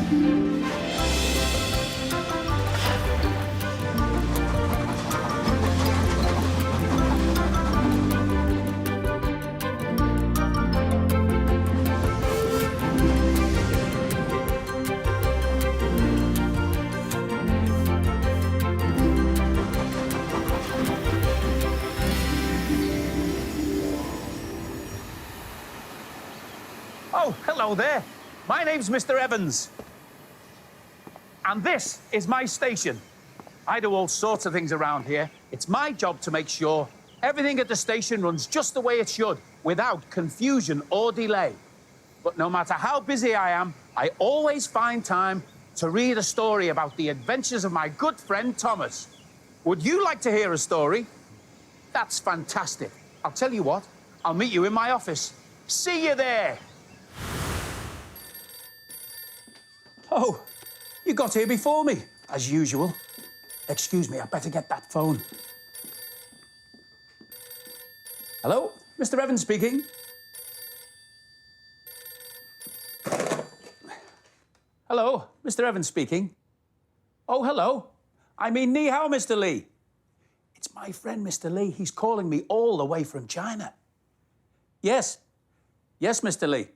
Oh, hello there. My name's Mr. Evans. And this is my station. I do all sorts of things around here. It's my job to make sure everything at the station runs just the way it should, without confusion or delay. But no matter how busy I am, I always find time to read a story about the adventures of my good friend Thomas. Would you like to hear a story? That's fantastic. I'll tell you what, I'll meet you in my office. See you there. Oh, you got here before me, as usual. Excuse me, I better get that phone. Hello, Mr. Evans speaking. Hello, Mr. Evans speaking. Oh, hello. I mean, ni hao, Mr. Lee. It's my friend, Mr. Lee. He's calling me all the way from China. Yes. Yes, Mr. Lee.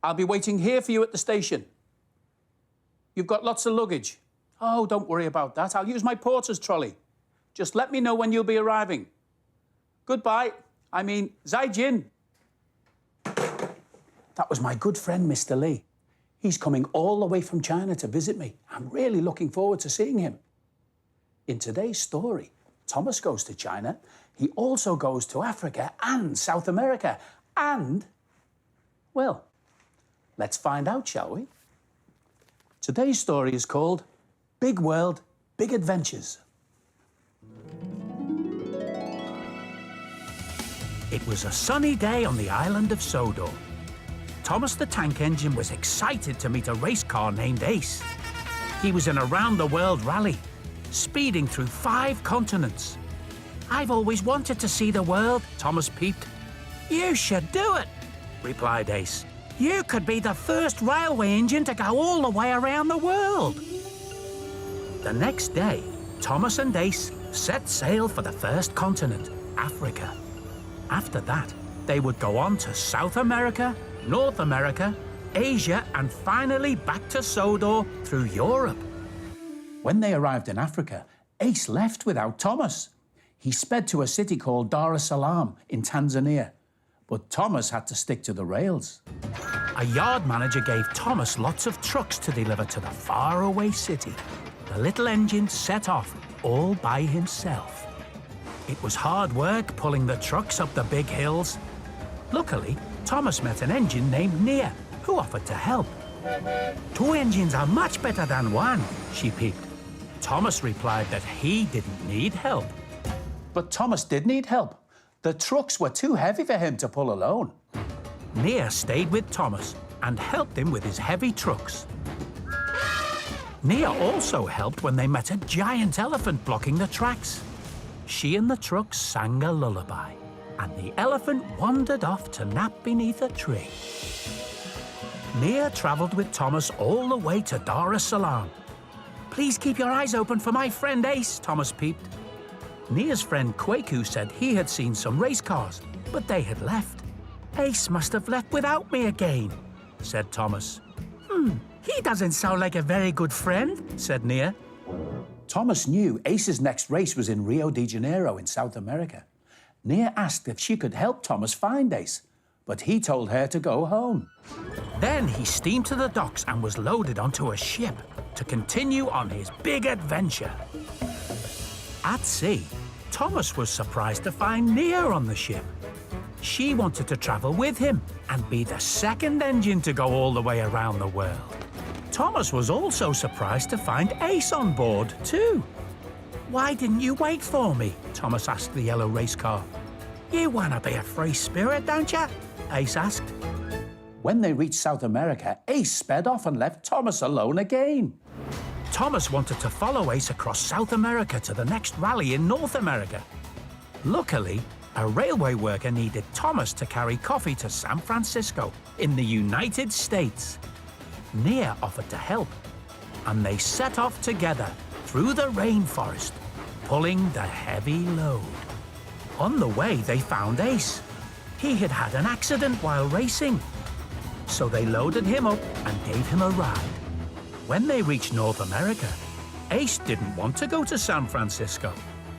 I'll be waiting here for you at the station. You've got lots of luggage. Oh, don't worry about that. I'll use my porter's trolley. Just let me know when you'll be arriving. Goodbye. I mean, zai jin. That was my good friend, Mr. Lee. He's coming all the way from China to visit me. I'm really looking forward to seeing him. In today's story, Thomas goes to China. He also goes to Africa and South America. And, well, let's find out, shall we? Today's story is called Big World, Big Adventures. It was a sunny day on the island of Sodor. Thomas the Tank Engine was excited to meet a race car named Ace. He was in a round-the-world rally, speeding through 5 continents. "I've always wanted to see the world," Thomas peeped. "You should do it," replied Ace. "You could be the first railway engine to go all the way around the world." The next day, Thomas and Ace set sail for the first continent, Africa. After that, they would go on to South America, North America, Asia, and finally back to Sodor through Europe. When they arrived in Africa, Ace left without Thomas. He sped to a city called Dar es Salaam in Tanzania. But Thomas had to stick to the rails. A yard manager gave Thomas lots of trucks to deliver to the faraway city. The little engine set off all by himself. It was hard work pulling the trucks up the big hills. Luckily, Thomas met an engine named Nia, who offered to help. "2 engines are much better than 1, she peeped. Thomas replied that he didn't need help. But Thomas did need help. The trucks were too heavy for him to pull alone. Nia stayed with Thomas and helped him with his heavy trucks. Nia also helped when they met a giant elephant blocking the tracks. She and the trucks sang a lullaby, and the elephant wandered off to nap beneath a tree. Nia travelled with Thomas all the way to Dar es Salaam. "Please keep your eyes open for my friend Ace," Thomas peeped. Nia's friend Kwaku said he had seen some race cars, but they had left. "Ace must have left without me again," said Thomas. He doesn't sound like a very good friend," said Nia. Thomas knew Ace's next race was in Rio de Janeiro in South America. Nia asked if she could help Thomas find Ace, but he told her to go home. Then he steamed to the docks and was loaded onto a ship to continue on his big adventure. At sea, Thomas was surprised to find Nia on the ship. She wanted to travel with him and be the second engine to go all the way around the world. Thomas was also surprised to find Ace on board, too. "Why didn't you wait for me?" Thomas asked the yellow race car. "You want to be a free spirit, don't you?" Ace asked. When they reached South America, Ace sped off and left Thomas alone again. Thomas wanted to follow Ace across South America to the next rally in North America. Luckily, a railway worker needed Thomas to carry coffee to San Francisco in the United States. Nia offered to help, and they set off together through the rainforest, pulling the heavy load. On the way, they found Ace. He had had an accident while racing, so they loaded him up and gave him a ride. When they reached North America, Ace didn't want to go to San Francisco.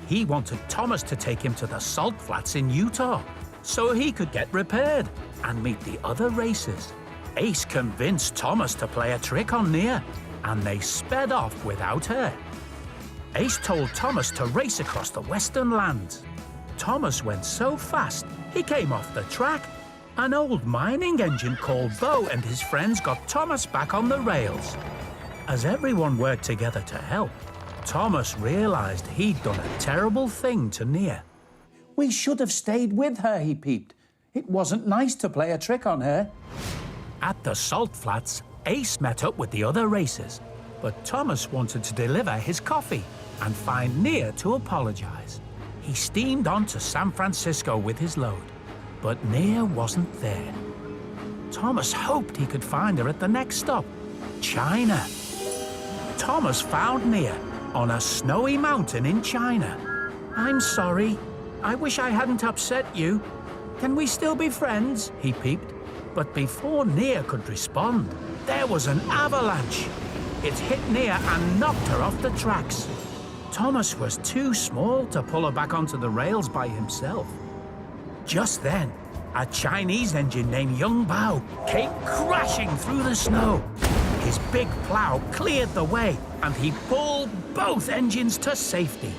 He wanted Thomas to take him to the salt flats in Utah so he could get repaired and meet the other racers. Ace convinced Thomas to play a trick on Nia, and they sped off without her. Ace told Thomas to race across the western lands. Thomas went so fast, he came off the track. An old mining engine called Bo and his friends got Thomas back on the rails. As everyone worked together to help, Thomas realized he'd done a terrible thing to Nia. We should have stayed with her, he peeped. It wasn't nice to play a trick on her. At the salt flats, Ace met up with the other racers, but Thomas wanted to deliver his coffee and find Nia to apologize. He steamed on to San Francisco with his load, but Nia wasn't there. Thomas hoped he could find her at the next stop, China. Thomas found Nia on a snowy mountain in China. "I'm sorry. I wish I hadn't upset you. Can we still be friends?" he peeped. But before Nia could respond, there was an avalanche. It hit Nia and knocked her off the tracks. Thomas was too small to pull her back onto the rails by himself. Just then, a Chinese engine named Young Bao came crashing through the snow. His big plow cleared the way, and he pulled both engines to safety.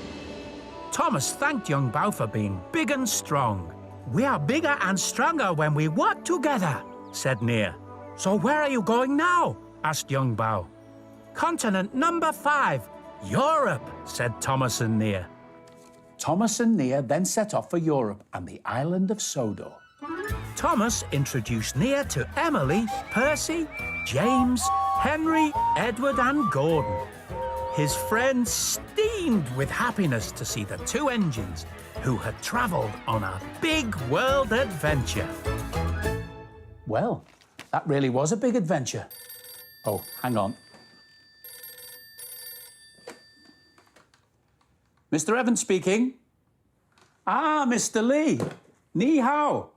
Thomas thanked Young Bao for being big and strong. "We are bigger and stronger when we work together," said Nia. "So where are you going now?" asked Young Bao. "Continent number 5, Europe," said Thomas and Nia. Thomas and Nia then set off for Europe and the island of Sodor. Thomas introduced Nia to Emily, Percy, James, Henry, Edward, and Gordon. His friends steamed with happiness to see the two engines who had traveled on a big world adventure. Well, that really was a big adventure. Oh, hang on. Mr. Evans speaking. Ah, Mr. Lee. Ni hao.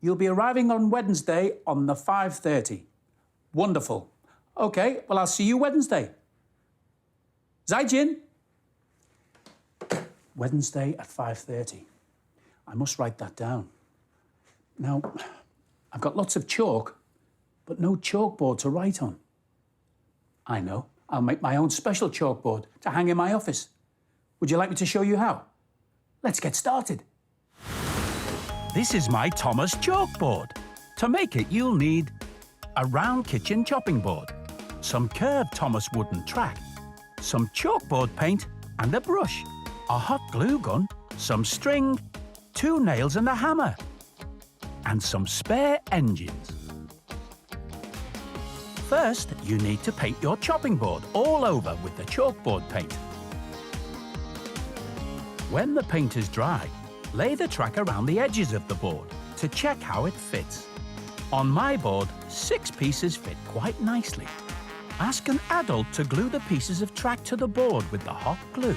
You'll be arriving on Wednesday on the 5:30. Wonderful. Okay, well, I'll see you Wednesday. Zaijin. Wednesday at 5:30. I must write that down. Now, I've got lots of chalk, but no chalkboard to write on. I know. I'll make my own special chalkboard to hang in my office. Would you like me to show you how? Let's get started. This is my Thomas chalkboard. To make it, you'll need a round kitchen chopping board, some curved Thomas wooden track, some chalkboard paint and a brush, a hot glue gun, some string, 2 nails and a hammer, and some spare engines. First, you need to paint your chopping board all over with the chalkboard paint. When the paint is dry, lay the track around the edges of the board to check how it fits. On my board, 6 pieces fit quite nicely. Ask an adult to glue the pieces of track to the board with the hot glue.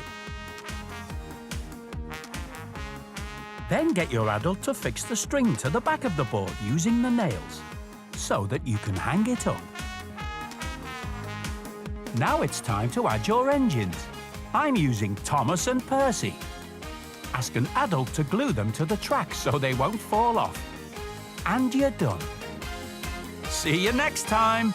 Then get your adult to fix the string to the back of the board using the nails, so that you can hang it up. Now it's time to add your engines. I'm using Thomas and Percy. Ask an adult to glue them to the track so they won't fall off. And you're done. See you next time.